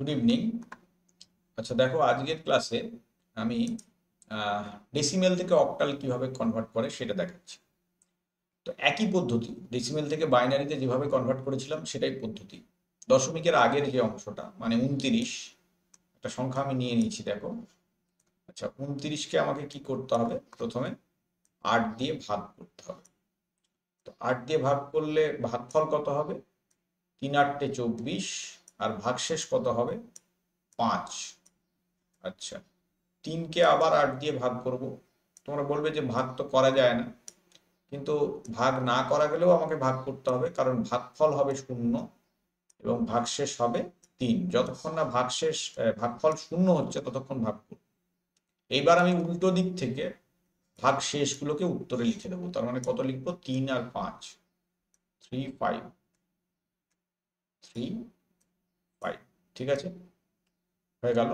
Good evening. আচ্ছা দেখো, আজকের ক্লাসে আমি ডেসিমেল থেকে অক্টাল কিভাবে কনভার্ট করে সেটা দেখাচ্ছি। তো একই পদ্ধতি, ডেসিমেল থেকে বাইনারিতে যেভাবে কনভার্ট করেছিলাম সেটাই পদ্ধতি। দশমিকের আগের যে অংশটা মানে 29, একটা সংখ্যা আমি নিয়ে নিয়েছি দেখো। আচ্ছা, 29কে আমাকে কি করতে হবে? প্রথমে 8 দিয়ে ভাগ করতে হবে। তো 8 দিয়ে ভাগ করলে ভাগফল কত হবে? 3 8 24, আর ভাগশেষ কত হবে? 5। আচ্ছা, 3কে আবার 8 দিয়ে ভাগ করব। তোমরা বলবে যে ভাগ তো করা যায় না, কিন্তু ভাগ না করা গেলেও আমাকে ভাগ করতে হবে, কারণ ভাগফল হবে 0 এবং ভাগশেষ হবে 3। যতক্ষণ না ভাগফল 0 হচ্ছে ততক্ষণ ভাগ করব। এইবার আমি উল্টো দিক থেকে ভাগশেষগুলোকে উত্তরে লিখে দেবো। তার মানে কত লিখবো? 3 আর 5, 3 5 3 5। ঠিক আছে, হয়ে গেল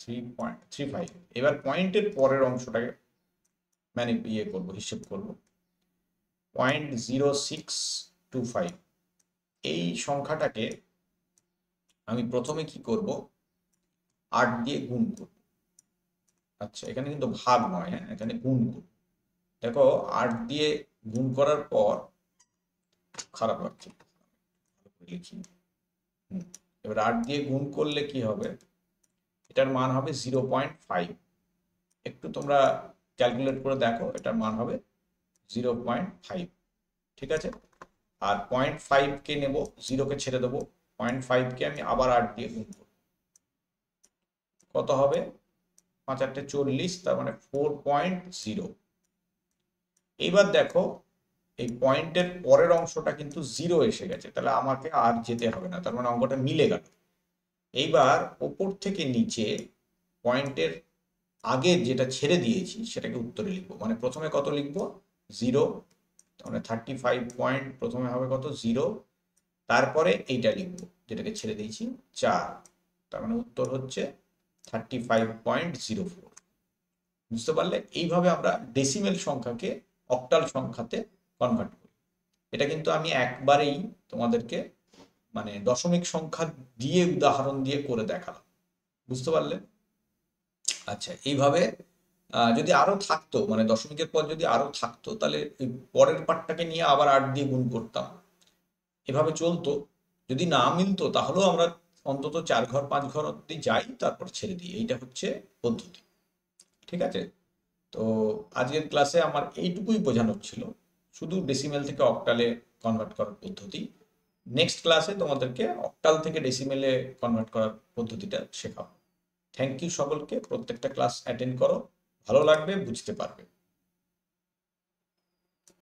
3.35। এবার পয়েন্টের পরের অংশটাকে মানে করবো, হিসেব করবো। 0.0625 এই সংখ্যাটাকে আমি প্রথমে কি করব? 8 দিয়ে গুণ করব। আচ্ছা, এখানে কিন্তু ভাগ নয়, হ্যাঁ, এখানে গুণ করব। দেখো, 8 দিয়ে গুণ করার পর খারাপ লাগছে, লিখি। এবার 8 দিয়ে গুণ করলে কি হবে? এটার মান হবে 0.5। একটু তোমরা ক্যালকুলেট করে দেখো, এটার মান হবে 0.5। ঠিক আছে, আর 0.5কে নেব, 0কে ছেড়ে দেবো। 0.5কে আমি আবার 8 দিয়ে গুণ করব। কত হবে? 5 8 40, তার মানে 4.0। এইবার দেখো, এই পয়েন্টের পরের অংশটা কিন্তু 0 এসে গেছে, তাহলে আমাকে আর যেতে হবে না, তার মানে অঙ্কটা মিলে গেল। এইবার ওপর থেকে নিচে পয়েন্টের আগে যেটা ছেড়ে দিয়েছি সেটাকে উত্তরে লিখবো। মানে প্রথমে কত লিখবো? 0, মানে 35 পয়েন্ট প্রথমে হবে কত? 0। তারপরে এইটা লিখবো যেটাকে ছেড়ে দিয়েছি, 4। তার মানে উত্তর হচ্ছে 35.04। বুঝতে পারলে? এইভাবে আমরা ডেসিমেল সংখ্যাকে অক্টাল সংখ্যাতে কনভার্ট করি। এটা কিন্তু আমি একবারেই তোমাদেরকে মানে দশমিক সংখ্যা দিয়ে উদাহরণ দিয়ে করে দেখালাম। বুঝতে পারলে? আচ্ছা, এইভাবে যদি আরো থাকতো, মানে দশমিকের পর যদি আরো থাকতো, তাহলে এই পরের পার্টটাকে নিয়ে আবার 8 দিয়ে গুণ করতাম, এভাবে চলতো। যদি না মিলতো তাহলেও আমরা অন্তত 4 ঘর 5 ঘর অব্দি যাই, তারপর ছেড়ে দিই। এইটা হচ্ছে পদ্ধতি। ঠিক আছে, তো আজকের ক্লাসে আমার এইটুকুই বোঝানোর ছিল, শুধু ডেসিমেল থেকে অক্টালে কনভার্ট করার পদ্ধতি। নেক্সট ক্লাসে তোমাদেরকে অক্টাল থেকে ডেসিমেলে কনভার্ট করার পদ্ধতিটা শেখাবো। থ্যাংক ইউ সকলকে। প্রত্যেকটা ক্লাস অ্যাটেন্ড করো, ভালো লাগবে, বুঝতে পারবে।